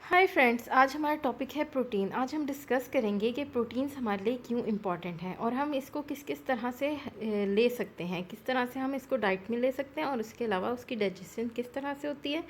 Hi friends, आज हमारा topic है प्रोटीन। आज हम डिस्कस करेंगे कि प्रोटीन्स हमारे लिए क्यों इम्पॉर्टेंट हैं और हम इसको किस किस तरह से ले सकते हैं, किस तरह से हम इसको डाइट में ले सकते हैं और उसके अलावा उसकी डाइजेशन किस तरह से होती है।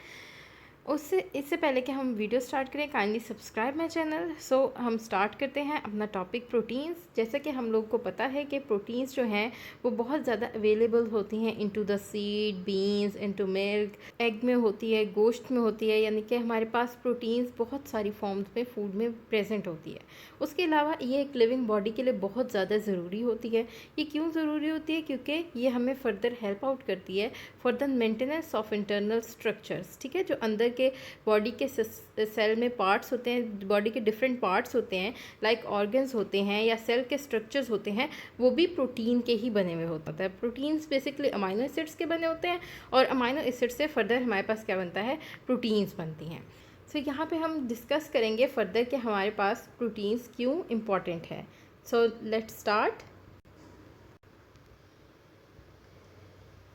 इससे पहले कि हम वीडियो स्टार्ट करें, काइंडली सब्सक्राइब माई चैनल। सो हम स्टार्ट करते हैं अपना टॉपिक प्रोटीन्स। जैसा कि हम लोग को पता है कि प्रोटीन्स जो हैं वो बहुत ज़्यादा अवेलेबल होती हैं into the seed, beans, into milk, egg में होती है, गोश्त में होती है, यानी कि हमारे पास प्रोटीन्स बहुत सारी फॉर्म्स में फूड में प्रेजेंट होती है। उसके अलावा ये एक लिविंग बॉडी के लिए बहुत ज़्यादा ज़रूरी होती है। ये क्यों ज़रूरी होती है? क्योंकि ये हमें फर्दर हेल्प आउट करती है for the maintenance of internal structures. ठीक है, जो अंदर के बॉडी के सेल में पार्ट्स होते हैं, बॉडी के डिफरेंट पार्ट्स होते हैं, लाइक ऑर्गन्स होते हैं या सेल के स्ट्रक्चर्स होते हैं, वो भी प्रोटीन के ही बने हुए होता है। प्रोटीन्स बेसिकली अमाइनो एसिड्स के बने होते हैं और अमाइनो एसिड से फर्दर हमारे पास क्या बनता है? प्रोटीन्स बनती हैं। सो यहाँ पे हम डिस्कस करेंगे फर्दर कि हमारे पास प्रोटीन्स क्यों इम्पॉर्टेंट है। So let's start.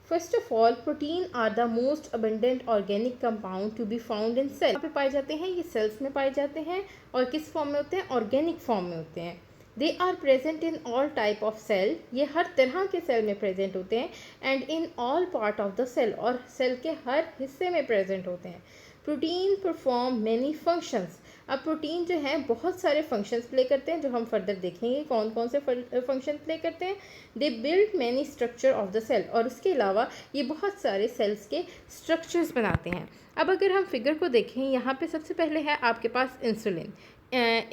First of all, protein are the most abundant organic compound to be found in cell. यहाँ पे पाए जाते हैं, ये सेल्स में पाए जाते हैं और किस फॉर्म में होते हैं? ऑर्गेनिक फॉर्म में होते हैं। They are present in all type of cell, ये हर तरह के सेल में प्रेजेंट होते हैं। And in all part of the cell, और सेल के हर हिस्से में प्रेजेंट होते हैं। Protein perform many functions. अब प्रोटीन जो है बहुत सारे फंक्शंस प्ले करते हैं, जो हम फर्दर देखेंगे कौन कौन से फंक्शन प्ले करते हैं। They build many structure of the cell, और उसके अलावा ये बहुत सारे सेल्स के स्ट्रक्चर्स बनाते हैं। अब अगर हम फिगर को देखें, यहाँ पे सबसे पहले है आपके पास इंसुलिन।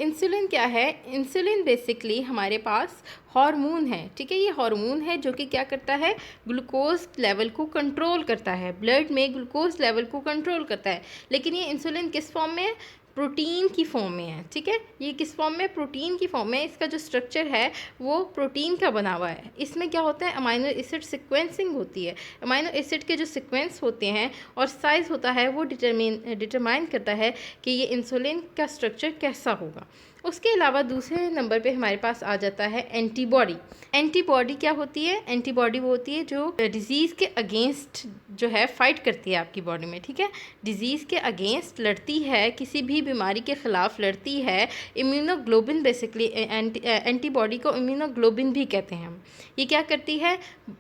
इंसुलिन क्या है? इंसुलिन बेसिकली हमारे पास हार्मोन है। ठीक है, ये हार्मोन है जो कि क्या करता है? ग्लूकोज लेवल को कंट्रोल करता है, ब्लड में ग्लूकोज लेवल को कंट्रोल करता है। लेकिन ये इंसुलिन किस फॉर्म में है? प्रोटीन की फॉर्म में है। ठीक है, ये किस फॉर्म में? प्रोटीन की फॉर्म में। इसका जो स्ट्रक्चर है वो प्रोटीन का बना हुआ है। इसमें क्या होता है? अमाइनो एसिड सिक्वेंसिंग होती है। अमाइनो एसिड के जो सिक्वेंस होते हैं और साइज़ होता है वो डिटरमाइन करता है कि ये इंसुलिन का स्ट्रक्चर कैसा होगा। उसके अलावा दूसरे नंबर पे हमारे पास आ जाता है एंटीबॉडी। एंटीबॉडी क्या होती है? एंटीबॉडी वो होती है जो डिजीज़ के अगेंस्ट जो है फाइट करती है आपकी बॉडी में। ठीक है, डिजीज़ के अगेंस्ट लड़ती है, किसी भी बीमारी के ख़िलाफ़ लड़ती है। इम्यूनोग्लोबिन बेसिकली, एंटीबॉडी को इम्यूनोग्लोबिन भी कहते हैं हम। ये क्या करती है?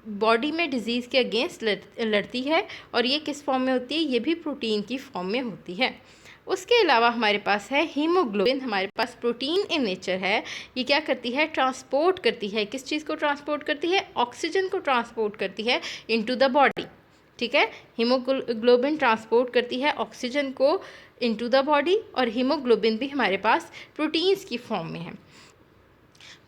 बॉडी में डिजीज़ के अगेंस्ट लड़ती है, और ये किस फॉर्म में होती है? ये भी प्रोटीन की फॉर्म में होती है। उसके अलावा हमारे पास है हीमोग्लोबिन। हमारे पास प्रोटीन इन नेचर है। ये क्या करती है? ट्रांसपोर्ट करती है। किस चीज़ को ट्रांसपोर्ट करती है? ऑक्सीजन को ट्रांसपोर्ट करती है इनटू द बॉडी। ठीक है, हीमोग्लोबिन ट्रांसपोर्ट करती है ऑक्सीजन को इनटू द बॉडी, और हीमोग्लोबिन भी हमारे पास प्रोटीन्स की फॉर्म में है।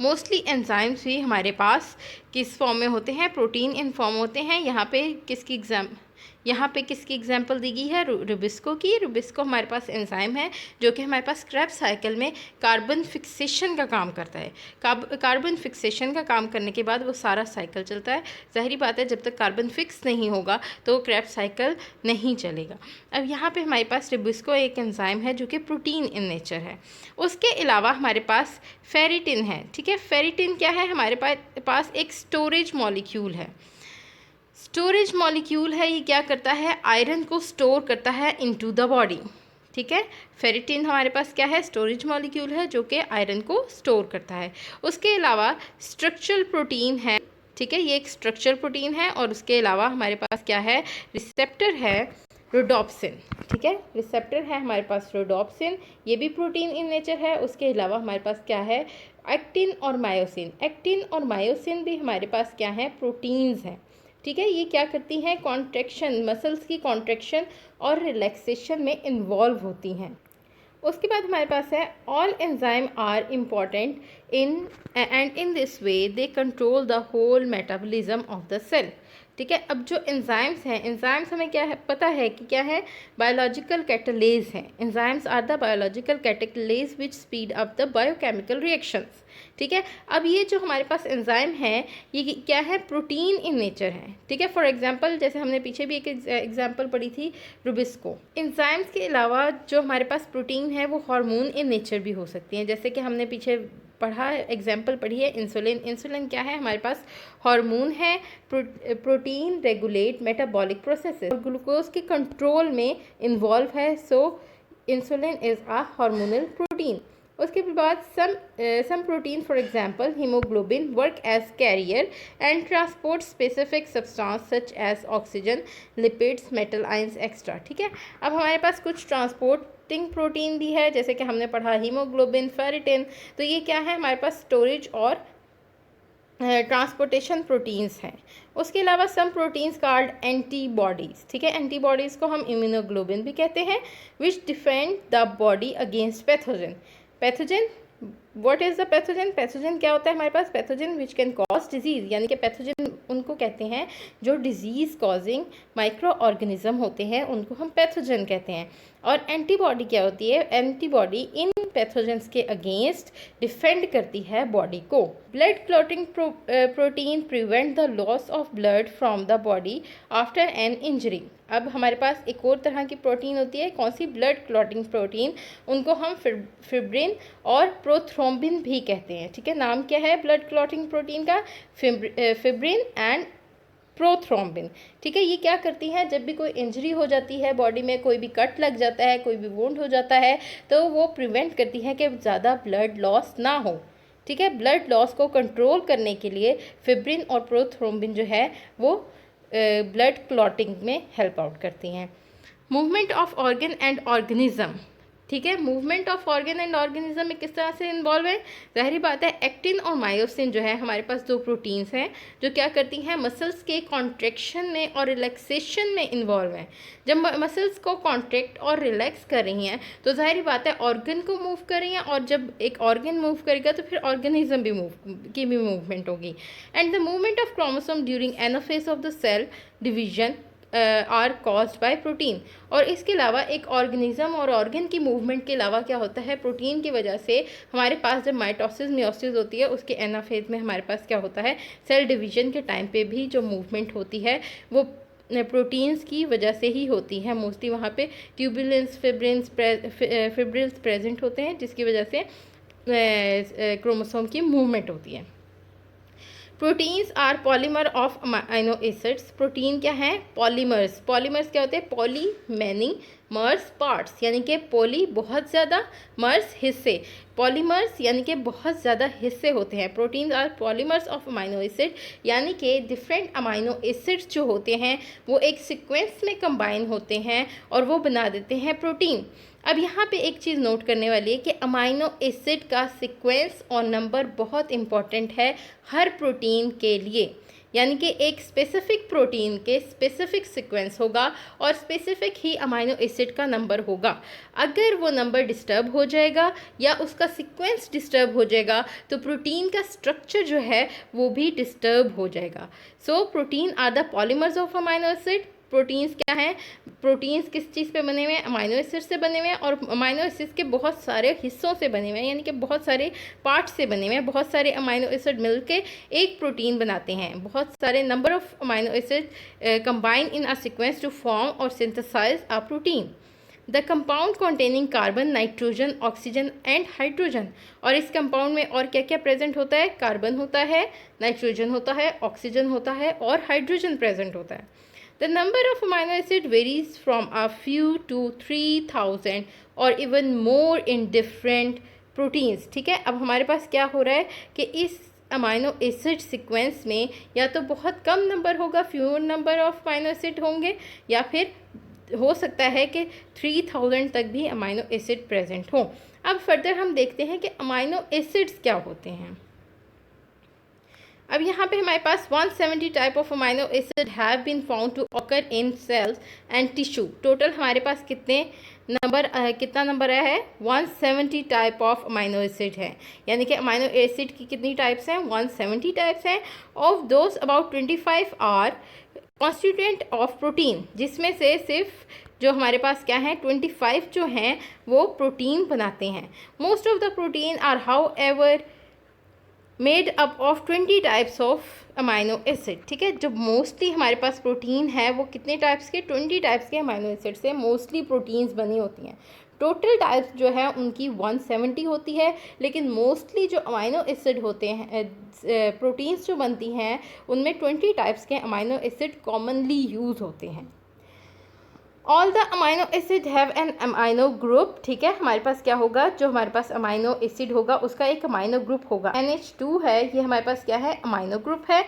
मोस्टली एंजाइम्स भी हमारे पास किस फॉर्म में होते हैं? प्रोटीन इन फॉर्म होते हैं। यहाँ पे किसकी एग्जाम्पल दी गई है? रुबिस्को की। रुबिस्को हमारे पास एंजाइम है जो कि हमारे पास क्रेब्स साइकिल में कार्बन फिक्सेशन का काम करता है। कार्बन फिक्सेशन का काम करने के बाद वो सारा साइकिल चलता है। ज़ाहिरी बात है, जब तक कार्बन फिक्स नहीं होगा तो क्रेब्स साइकिल नहीं चलेगा। अब यहाँ पे हमारे पास रुबिस्को एक एंजाइम है जो कि प्रोटीन इन नेचर है। उसके अलावा हमारे पास फेरिटिन है। ठीक है, फेरिटिन क्या है? हमारे पास एक स्टोरेज मॉलिक्यूल है। स्टोरेज मॉलिक्यूल है। ये क्या करता है? आयरन को स्टोर करता है इनटू द बॉडी। ठीक है, फेरिटिन हमारे पास क्या है? स्टोरेज मॉलिक्यूल है जो कि आयरन को स्टोर करता है। उसके अलावा स्ट्रक्चरल प्रोटीन है। ठीक है, ये एक स्ट्रक्चरल प्रोटीन है। और उसके अलावा हमारे पास क्या है? रिसेप्टर है, रोडोप्सिन। ठीक है, रिसेप्टर है हमारे पास रोडोप्सिन, ये भी प्रोटीन इन नेचर है। उसके अलावा हमारे पास क्या है? एक्टिन और मायोसिन। एक्टिन और मायोसिन भी हमारे पास क्या है? प्रोटीन्स हैं। ठीक है, ये क्या करती हैं? कॉन्ट्रैक्शन, मसल्स की कॉन्ट्रैक्शन और रिलैक्सेशन में इन्वॉल्व होती हैं। उसके बाद हमारे पास है all enzyme are important in this way they control the whole metabolism of the cell. ठीक है, अब जो एंजाइम्स हैं, एंजाइम्स हमें क्या है पता है कि क्या है? बायोलॉजिकल कैटलेज हैं। Enzymes are the biological catalysts which speed up the biochemical reactions. ठीक है, अब ये जो हमारे पास एंजाइम है ये क्या है? प्रोटीन इन नेचर है। ठीक है, फॉर एग्जांपल जैसे हमने पीछे भी एक एग्जांपल पढ़ी थी, रुबिस्को। एंजाइम्स के अलावा जो हमारे पास प्रोटीन है वो हार्मोन इन नेचर भी हो सकती हैं। जैसे कि हमने पीछे पढ़ा, एग्जाम्पल पढ़ी है इंसुलिन। इंसुलिन क्या है? हमारे पास हार्मोन है। प्रोटीन रेगुलेट मेटाबॉलिक प्रोसेसेस और ग्लूकोज के कंट्रोल में इन्वॉल्व है। So insulin is a hormonal protein. उसके बाद some protein for example haemoglobin work as carrier and transport specific substance such as oxygen, lipids, metal ions extra. ठीक है, अब हमारे पास कुछ ट्रांसपोर्टिंग प्रोटीन भी है, जैसे कि हमने पढ़ा हीमोग्लोबिन, फेरिटिन। तो ये क्या है, हमारे पास स्टोरेज और ट्रांसपोर्टेशन प्रोटीन्स हैं। उसके अलावा सम प्रोटीन्स कॉल्ड एंटीबॉडीज़। ठीक है, एंटीबॉडीज़ को हम इम्यूनोग्लोबिन भी कहते हैं, which defend the body against pathogen. What is the pathogen? Pathogen क्या होता है हमारे पास? Pathogen which can cause disease, यानी कि पैथोजन उनको कहते हैं जो डिजीज़ कॉजिंग माइक्रो ऑर्गेनिज्म होते हैं, उनको हम पैथोजन कहते हैं। और एंटीबॉडी क्या होती है? एंटीबॉडी इन पैथोजेंस के अगेंस्ट डिफेंड करती है बॉडी को। Blood clotting protein prevent the loss of blood from the body after an injury. अब हमारे पास एक और तरह की प्रोटीन होती है, कौन सी? Blood clotting protein. उनको हम फिब्रिन और प्रोथ्रोम्बिन भी कहते हैं। ठीक है, नाम क्या है ब्लड क्लॉटिंग प्रोटीन का? Fibrin and prothrombin. ठीक है, ये क्या करती हैं? जब भी कोई इंजरी हो जाती है बॉडी में, कोई भी कट लग जाता है, कोई भी वुंड हो जाता है, तो वो प्रिवेंट करती है कि ज़्यादा ब्लड लॉस ना हो। ठीक है, ब्लड लॉस को कंट्रोल करने के लिए फिब्रिन और प्रोथ्रोम्बिन जो है वो ब्लड क्लॉटिंग में हेल्प आउट करती हैं। Movement of organ and organism. ठीक है, movement of organ and organism में किस तरह से इन्वॉल्व है? जाहिर बात है, एक्टिन और मायोसिन जो है हमारे पास दो प्रोटीन्स हैं जो क्या करती हैं? मसल्स के कॉन्ट्रैक्शन में और रिलैक्सेशन में इन्वॉल्व हैं। जब मसल्स को कॉन्ट्रैक्ट और रिलैक्स कर रही हैं तो जाहिर बात है ऑर्गन को मूव कर रही हैं, और जब एक ऑर्गन मूव करेगा तो फिर ऑर्गेनिज्म भी मूवमेंट होगी। And the movement of chromosome during anaphase of the cell division are caused by protein. और इसके अलावा एक ऑर्गेनिज्म और ऑर्गन की मूवमेंट के अलावा क्या होता है? प्रोटीन की वजह से हमारे पास जब माइटोसिस मियोसिस होती है उसके एनाफेज में हमारे पास क्या होता है? सेल डिवीजन के टाइम पे भी जो मूवमेंट होती है वो प्रोटीन्स की वजह से ही होती है। मोस्टली वहाँ पे ट्यूबुलेंस, फिब्रिल्स प्रेजेंट होते हैं, जिसकी वजह से क्रोमोसोम की मूवमेंट होती है। Proteins are polymer of amino acids. Protein क्या है? पॉलीमर्स। पॉलीमर्स क्या होते हैं? पॉली मैनी मर्स पार्ट्स, यानी कि पॉली बहुत ज़्यादा, मर्स हिस्से। पॉलीमर्स यानी कि बहुत ज़्यादा हिस्से होते हैं। Proteins are polymers of amino acid, यानी कि डिफरेंट अमाइनो एसिड्स जो होते हैं वो एक सीक्वेंस में कंबाइन होते हैं और वो बना देते हैं प्रोटीन। अब यहाँ पे एक चीज़ नोट करने वाली है कि अमाइनो एसिड का सीक्वेंस और नंबर बहुत इम्पॉर्टेंट है हर प्रोटीन के लिए, यानी कि एक स्पेसिफिक प्रोटीन के स्पेसिफिक सीक्वेंस होगा और स्पेसिफिक ही अमाइनो एसिड का नंबर होगा। अगर वो नंबर डिस्टर्ब हो जाएगा या उसका सीक्वेंस डिस्टर्ब हो जाएगा तो प्रोटीन का स्ट्रक्चर जो है वो भी डिस्टर्ब हो जाएगा। So protein are the polymers of amino acid. Proteins क्या हैं? प्रोटीन्स किस चीज़ पे बने हुए हैं? अमाइनो एसिड से बने हुए हैं, और अमाइनो एसिड के बहुत सारे हिस्सों से बने हुए हैं, यानी कि बहुत सारे पार्ट से बने हुए हैं। बहुत सारे अमाइनो एसिड मिलके एक प्रोटीन बनाते हैं। बहुत सारे number of amino acid combine in a sequence to form और synthesise a protein. The compound containing carbon, nitrogen, oxygen and hydrogen. और इस कंपाउंड में और क्या क्या प्रेजेंट होता है? कार्बन होता है, नाइट्रोजन होता है, ऑक्सीजन होता है और हाइड्रोजन प्रेजेंट होता है। The number of amino acid varies from a few to 3000 or even more in different proteins। ठीक है, अब हमारे पास क्या हो रहा है कि इस अमाइनो एसिड सीक्वेंस में या तो बहुत कम नंबर होगा, fewer number of amino acid होंगे, या फिर हो सकता है कि 3000 तक भी अमाइनो एसिड प्रेजेंट हो। अब फर्दर हम देखते हैं कि अमाइनो एसिड्स क्या होते हैं। अब यहाँ पे हमारे पास 170 type of amino acid have been found to occur in cells and tissue. Total हमारे पास कितना नंबर आया है? 170 टाइप ऑफ अमाइनो एसिड है, यानी कि अमाइनो एसिड की कितनी टाइप्स हैं? 170 टाइप्स हैं। Of those about 25 are constituent of protein, जिसमें से सिर्फ जो हमारे पास क्या है 25 जो हैं वो प्रोटीन बनाते हैं। Most of the protein are however made up of 20 types of amino acid. ठीक है, जो मोस्टली हमारे पास प्रोटीन है वो कितने टाइप्स के? 20 टाइप्स के अमाइनो एसिड से मोस्टली प्रोटीन्स बनी होती हैं। टोटल टाइप्स जो है उनकी 170 होती है, लेकिन मोस्टली जो अमाइनो एसिड होते हैं, प्रोटीन्स जो बनती हैं, उनमें 20 टाइप्स के अमाइनो एसिड कॉमनली यूज़ होते हैं। All the amino acid have an amino group, ठीक है। हमारे पास क्या होगा, जो हमारे पास अमाइनो एसिड होगा उसका एक अमाइनो ग्रुप होगा। NH2 है, ये हमारे पास क्या है, अमाइनो ग्रुप है,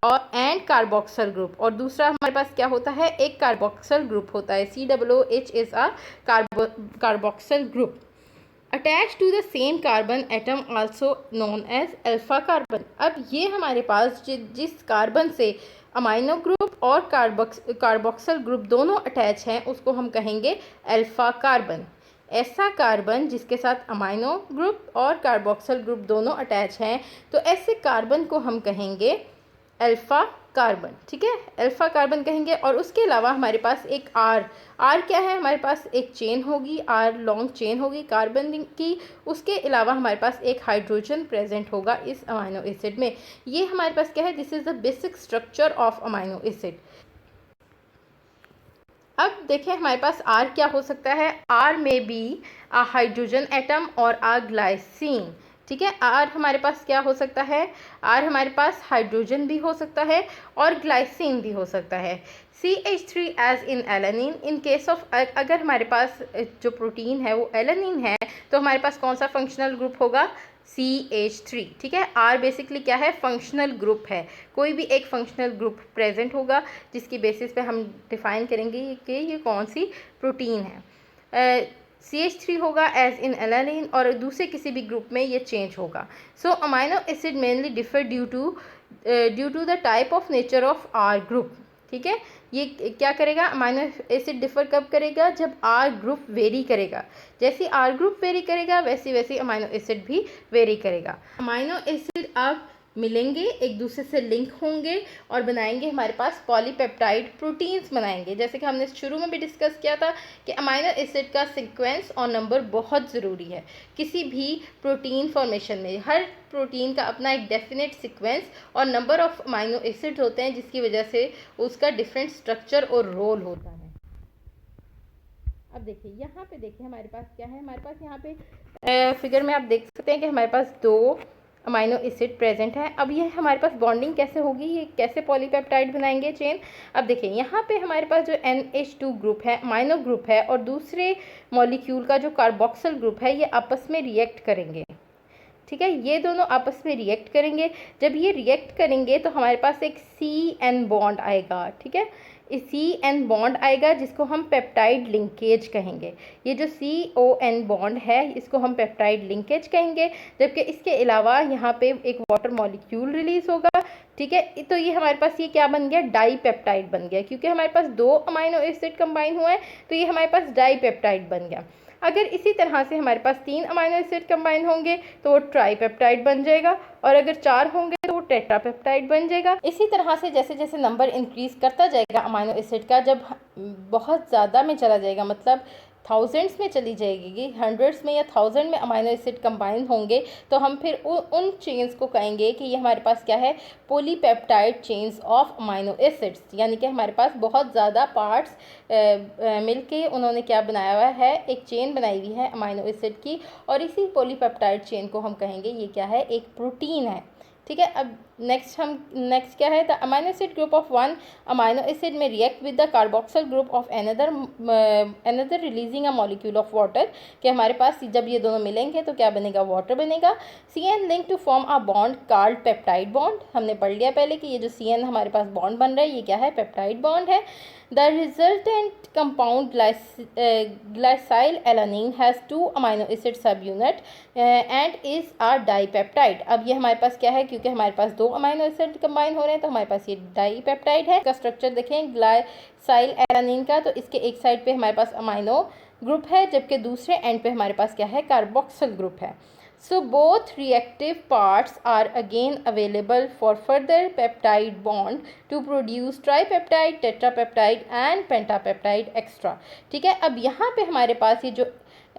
और एंड कार्बोक्सिल ग्रुप। और दूसरा हमारे पास क्या होता है, एक कार्बोक्सिल ग्रुप होता है, COOH is a carboxyl group attach to the same carbon atom also known as alpha carbon. अब ये हमारे पास जिस कार्बन से अमाइनो ग्रुप और कार्बोक्सिल ग्रुप दोनों अटैच हैं उसको हम कहेंगे अल्फा कार्बन। ऐसा कार्बन जिसके साथ अमाइनो ग्रुप और कार्बोक्सिल ग्रुप दोनों अटैच हैं, तो ऐसे कार्बन को हम कहेंगे अल्फा कार्बन, ठीक है, अल्फा कार्बन कहेंगे। और उसके अलावा हमारे पास एक आर क्या है, हमारे पास एक चेन होगी, आर लॉन्ग चेन होगी कार्बन की। उसके अलावा हमारे पास एक हाइड्रोजन प्रेजेंट होगा इस अमाइनो एसिड में। ये हमारे पास क्या है, this is the basic structure of amino acid. अब देखें हमारे पास आर क्या हो सकता है, आर में बी आ हाइड्रोजन एटम और आ ग्लाइसिन, ठीक है। आर हमारे पास क्या हो सकता है, आर हमारे पास हाइड्रोजन भी हो सकता है और ग्लाइसिन भी हो सकता है। CH3 as in alanine, in case of अगर हमारे पास जो प्रोटीन है वो एलानिन है तो हमारे पास कौन सा फंक्शनल ग्रुप होगा, CH3, ठीक है। आर बेसिकली क्या है, फंक्शनल ग्रुप है, कोई भी एक फंक्शनल ग्रुप प्रेजेंट होगा जिसकी बेसिस पे हम डिफाइन करेंगे कि ये कौन सी प्रोटीन है। CH3 होगा एज इन एलानिन, और दूसरे किसी भी ग्रुप में ये चेंज होगा। So amino acid mainly differ due to the type of nature of R group, ठीक है। ये क्या करेगा, अमाइनो एसिड डिफर कब करेगा, जब आर ग्रुप वेरी करेगा। जैसे आर ग्रुप वेरी करेगा वैसे वैसे अमाइनो एसिड भी वेरी करेगा। अमाइनो एसिड अब मिलेंगे, एक दूसरे से लिंक होंगे और बनाएंगे हमारे पास पॉलीपेप्टाइड प्रोटीन्स बनाएंगे। जैसे कि हमने शुरू में भी डिस्कस किया था कि अमाइनो एसिड का सीक्वेंस और नंबर बहुत ज़रूरी है किसी भी प्रोटीन फॉर्मेशन में। हर प्रोटीन का अपना एक डेफिनेट सीक्वेंस और नंबर ऑफ अमाइनो एसिड होते हैं जिसकी वजह से उसका डिफरेंट स्ट्रक्चर और रोल होता है। अब देखिए यहाँ पे देखिए हमारे पास क्या है, हमारे पास यहाँ पे फिगर में आप देख सकते हैं कि हमारे पास दो अमाइनो एसिड प्रेजेंट है। अब ये हमारे पास बॉन्डिंग कैसे होगी, ये कैसे पॉलीपेप्टाइड बनाएंगे चेन। अब देखिए यहाँ पे हमारे पास जो NH2 ग्रुप है, अमाइनो ग्रुप है, और दूसरे मॉलिक्यूल का जो कार्बोक्सिल ग्रुप है, ये आपस में रिएक्ट करेंगे, ठीक है। ये दोनों आपस में रिएक्ट करेंगे। जब ये रिएक्ट करेंगे तो हमारे पास एक CN बॉन्ड आएगा, ठीक है। इस CN बॉन्ड आएगा जिसको हम पेप्टाइड लिंकेज कहेंगे। ये जो CON बॉन्ड है इसको हम पेप्टाइड लिंकेज कहेंगे। जबकि इसके अलावा यहाँ पे एक वाटर मॉलिक्यूल रिलीज होगा, ठीक है। तो ये हमारे पास ये क्या बन गया, डाई पेप्टाइड बन गया, क्योंकि हमारे पास दो अमाइनो एसिड कंबाइन हुए हैं तो ये हमारे पास डाई पेप्टाइड बन गया। अगर इसी तरह से हमारे पास 3 अमाइनो एसिड कंबाइन होंगे तो वो ट्राईपेप्टाइड बन जाएगा, और अगर 4 होंगे तो वो टेट्रापेप्टाइड बन जाएगा। इसी तरह से जैसे जैसे नंबर इंक्रीज करता जाएगा अमाइनो एसिड का, जब बहुत ज़्यादा में चला जाएगा, मतलब थाउजेंड्स में चली जाएगी, हंड्रेड्स में या थाउजेंड में अमाइनो एसिड कंबाइन होंगे, तो हम फिर उन चेन्स को कहेंगे कि ये हमारे पास क्या है, polypeptide chains of amino acids. यानी कि हमारे पास बहुत ज़्यादा पार्ट्स मिलके उन्होंने क्या बनाया हुआ है, एक चेन बनाई हुई है अमाइनो एसिड की, और इसी पॉलीपेप्टाइड चेन को हम कहेंगे ये क्या है, एक प्रोटीन है, ठीक है। अब नेक्स्ट क्या है, the amino acid group of one amino acid में react with the carboxyl group of another releasing a molecule of water, कि हमारे पास जब ये दोनों मिलेंगे तो क्या बनेगा, वाटर बनेगा। CN link to form a bond called peptide bond. हमने पढ़ लिया पहले कि ये जो CN हमारे पास बॉन्ड बन रहा है ये क्या है, पेप्टाइड बॉन्ड है। The resultant compound glycyl alanine has 2 amino acid subunit and is a dipeptide। अब ये हमारे पास क्या है, क्योंकि हमारे पास 2 अमाइनो एसिड कंबाइन हो रहे हैं तो हमारे पास ये डाईपेप्टाइड है। इसका स्ट्रक्चर देखें ग्लाइसाइल एलानिन का, तो इसके एक साइड पे हमारे पास अमाइनो ग्रुप है जबकि दूसरे एंड पे हमारे पास क्या है, कार्बोक्सिल ग्रुप है। So both reactive parts are again available for further peptide bond to produce tripeptide, tetrapeptide and pentapeptide extra, ठीक है। अब यहाँ पे हमारे पास ये जो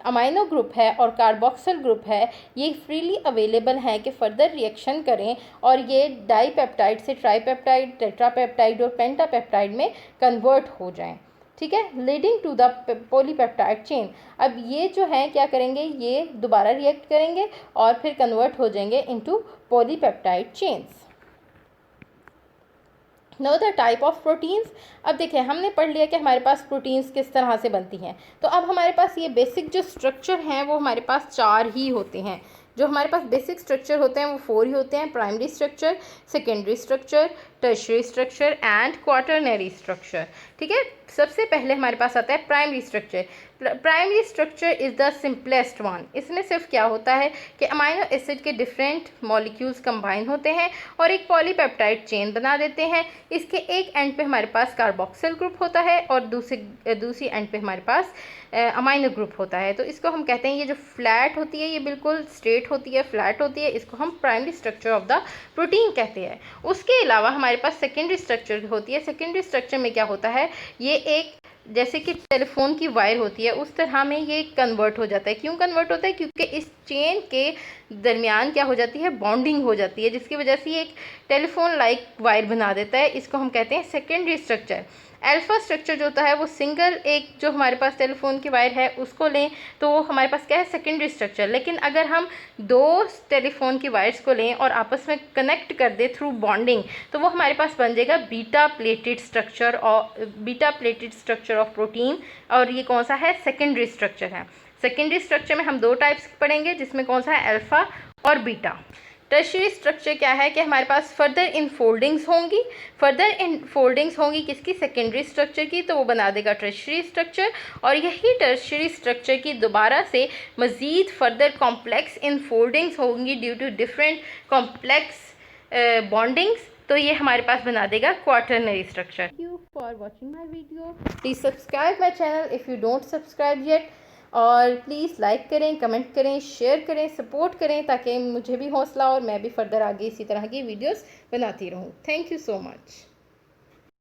अमाइनो ग्रुप है और कार्बोक्सिल ग्रुप है ये फ्रीली अवेलेबल हैं कि फर्दर रिएक्शन करें और ये डाईपेप्टाइड से ट्राईपेप्टाइड, टेट्रापेप्टाइड और पेंटापेप्टाइड में कन्वर्ट हो जाएं, ठीक है, leading to the polypeptide chain. अब ये जो है क्या करेंगे, ये दोबारा रिएक्ट करेंगे और फिर कन्वर्ट हो जाएंगे into polypeptide chains. Know the type of proteins. अब देखिए हमने पढ़ लिया कि हमारे पास प्रोटीन्स किस तरह से बनती हैं। तो अब हमारे पास ये बेसिक जो स्ट्रक्चर हैं वो हमारे पास 4 ही होते हैं। जो हमारे पास बेसिक स्ट्रक्चर होते हैं वो 4 ही होते हैं: primary structure, secondary structure, tertiary structure and quaternary structure. ठीक है, सबसे पहले हमारे पास आता है primary structure. Primary structure is the simplest one. इसमें सिर्फ क्या होता है कि अमाइनो एसिड के डिफरेंट मॉलिक्यूल्स कंबाइन होते हैं और एक पॉलीपेप्टाइड चेन बना देते हैं। इसके एक एंड पे हमारे पास कार्बोक्सिल ग्रुप होता है और दूसरी एंड पे हमारे पास अमाइनो ग्रुप होता है। तो इसको हम कहते हैं, ये जो फ्लैट होती है ये बिल्कुल स्ट्रेट होती है, फ्लैट होती है, इसको हम primary structure of the protein कहते हैं। उसके अलावा हमारे पास सेकेंडरी स्ट्रक्चर होती है। सेकेंडरी स्ट्रक्चर में क्या होता है, ये एक जैसे कि टेलीफोन की वायर होती है उस तरह में ये कन्वर्ट हो जाता है। क्यों कन्वर्ट होता है? क्योंकि इस चेन के दरमियान क्या हो जाती है, बॉन्डिंग हो जाती है, जिसकी वजह से ये एक टेलीफोन लाइक वायर बना देता है। इसको हम कहते हैं सेकेंडरी स्ट्रक्चर। अल्फा स्ट्रक्चर जो होता है वो सिंगल एक जो हमारे पास टेलीफोन की वायर है उसको लें तो वो हमारे पास क्या है, सेकेंडरी स्ट्रक्चर। लेकिन अगर हम 2 टेलीफोन की वायर्स को लें और आपस में कनेक्ट कर दें थ्रू बॉन्डिंग तो वो हमारे पास बन जाएगा beta pleated structure of protein. और ये कौन सा है, सेकेंडरी स्ट्रक्चर है। सेकेंडरी स्ट्रक्चर में हम 2 टाइप्स पढ़ेंगे जिसमें कौन सा है, अल्फा और बीटा। टर्शियरी स्ट्रक्चर क्या है कि हमारे पास फर्दर इनफोल्डिंग्स होंगी किसकी, सेकेंडरी स्ट्रक्चर की, तो वो बना देगा टर्शियरी स्ट्रक्चर। और यही टर्शियरी स्ट्रक्चर की दोबारा से मज़ीद फर्दर कॉम्प्लेक्स इनफोल्डिंग्स होंगी due to different complex bondings, तो ये हमारे पास बना देगा quaternary structure. Thank you for watching my video. Please subscribe my channel if you don't subscribe yet. और प्लीज़ लाइक करें, कमेंट करें, शेयर करें, सपोर्ट करें ताकि मुझे भी हौसला और मैं भी फर्दर आगे इसी तरह की वीडियोस बनाती रहूं। Thank you so much.